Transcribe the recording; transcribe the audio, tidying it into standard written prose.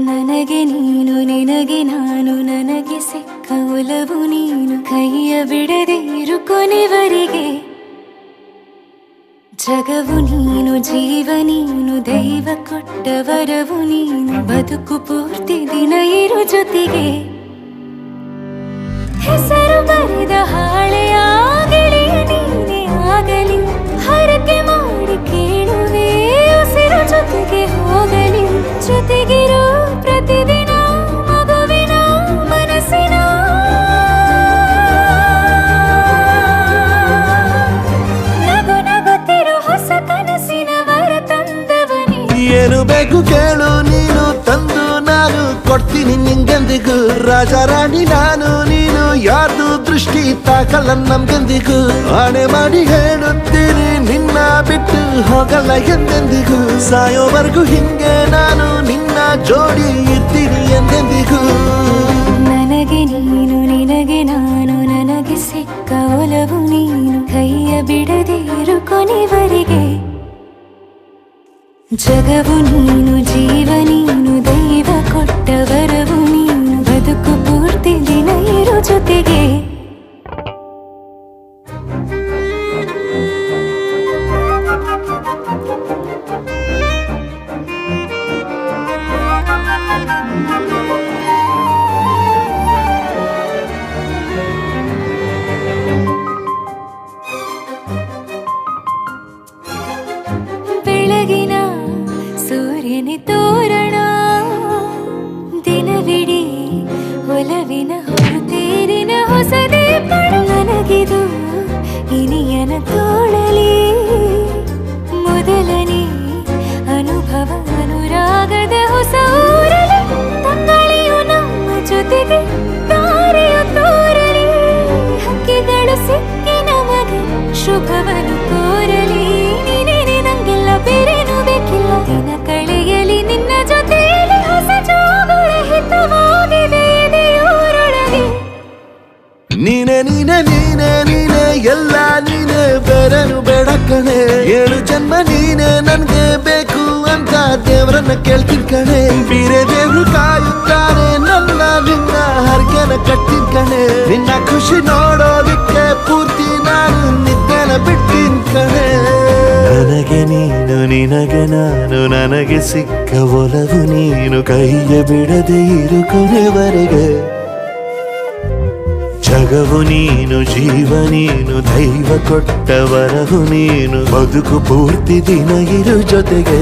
ನನಗೆ ನೀನು ನಿನಗೆ ನಾನು ನನಗೆ ಸಿಕ್ಕ ಒಲವು ನೀನು ಕೈಯ ಬಿಡದೆ ಇರು ಕೊನೆವರೆಗೆ ಜಗವು ನೀನು ಜೀವ ನೀನು ದೈವ ಕೊಟ್ಟ ವರವು ನೀನು ಬದುಕು ಪೂರ್ತಿ ದಿನ ಇರು ಜೊತೆಗೆ ಹೆಸರು ಬರೆದ ಹಾಳೆಯ ಗೆಳೆಯ ನೀನೇ ಆಗಲಿ ಹರಕೆ ಮಾಡಿ ಕೇಳುವೆ ಉಸಿರು ಜೊತೆಗೆ ಹೋಗಲಿ ಜೊತೆಗಿರೋ ಪ್ರತಿದಿನ ಮಗುವಿನ ಮನಸ್ಸಿನ ನಗು ನಗುತ್ತಿರೋ ಹೊಸ ಕನಸಿನ ವರ ತಂದವನೇ ಏನು ಬೇಕು ಕೇಳು ನೀನು ತಂದು ನಾನು ಕೊಡ್ತೀನಿ ನಿಂಗೆಂದಿಗೂ ರಾಜ ರಾಣಿ ನಾನು ನೀನು ಯಾರ್ದು ದೃಷ್ಟಿ ತಾಕಲ್ಲ ನಮ್ಗೆಂದಿಗೂ ಆಣೆ ಮಾಡಿ ಹೇಳುತ್ತೀನಿ ನಿನ್ನ ಬಿಟ್ಟು ಹೋಗಲ್ಲ ಎಂದೆಂದಿಗೂ ಸಾಯೋವರೆಗೂ ಹಿಂಗೆ ನಾನು ನಿನ್ನ ಜೋಡಿ ಇರ್ತೀನಿ ಎಂದೆಂದಿಗೂ ನನಗೆ ನೀನು ನಿನಗೆ ನಾನು ನನಗೆ ಸಿಕ್ಕ ಒಲವು ನೀನು ಕೈಯ ಬಿಡದೆ ಇರು ಕೊನೆವರೆಗೆ ಜಗವು ನೀನು ಜೀವ ನೀನು ದೈವ ಕೊಟ್ಟ ವರವು ನೀನು ಬದುಕು ಪೂರ್ತಿ ದಿನ ಇರು ಜೊತೆಗೆ ಬೆಳಗಿನ ಸೂರ್ಯನ ತೋರಣ ದಿನವಿಡೀ ಒಲವಿನ ಹೊರತೇರಿನ ಹೊಸದೇ ಪಡ ನನಗಿದು ಇನಿಯನ ತೋಳಲಿ ಮೊದಲನೇ ಅನುಭವ ಅನುರಾಗದ ಹೊಸ ಊರಲಿ ತಂಗಳಿಯು ನಮ್ಮ ಜೊತೆಗೆ ತಾರೆಯು ತೋರಲಿ ಹಕ್ಕಿಗಳು ಸಿಕ್ಕಿ ನಮಗೆ ಶುಭವನ್ನು ಕೋರಲಿ ಬೇರೇನು ಬೇಕಿಲ್ಲ ದಿನ ಕಳೆಯಲಿ ನಿನ್ನ ಜೊತೆಯಲ್ಲಿ ಹೊಸ ಜೋಗುಳ ಹಿತವಾಗಿದೆ ದೇವರೊಳಗೆ ನೀನೆ ನೀನೆ ನೀನೆ ನೀನೆ ಎಲ್ಲ ನೀನೆ ಬೇರೆನು ಬೇಡ ಕಣೆ 7 ಜನ್ಮ ನೀನೆ ನನ್ಗೆ ಬೇಕು ಅಂತ ದೇವರನ್ನ ಕೇಳ್ತೀನಿ ಕಣೆ ಬೇರೆ ದೇವ್ರು ಕಾಯುತ್ತಾರೆ ನನ್ನ ನಿನ್ನ ಹರಕೆನ ಕಟ್ಟಿನ ಕಣೆ ನಿನ್ನ ಖುಷಿ ನೋಡೋದಿಕ್ಕೆ ಪೂರ್ತಿ ನಾನು ನಿದ್ದೆನ ಬಿಟ್ಟಿನ್ ಕಣೆ ನನಗೆ ನೀನು ನಿನಗೆ ನಾನು ನನಗೆ ಸಿಕ್ಕ ಒಲವು ನೀನು ಕೈಯ ಬಿಡದೆ ಇರು ಕೊನೆವರೆಗೆ ಜಗವು ನೀನು ಜೀವ ನೀನು ದೈವ ಕೊಟ್ಟ ವರವು ನೀನು ಬದುಕು ಪೂರ್ತಿ ದಿನ ಇರು ಜೊತೆಗೆ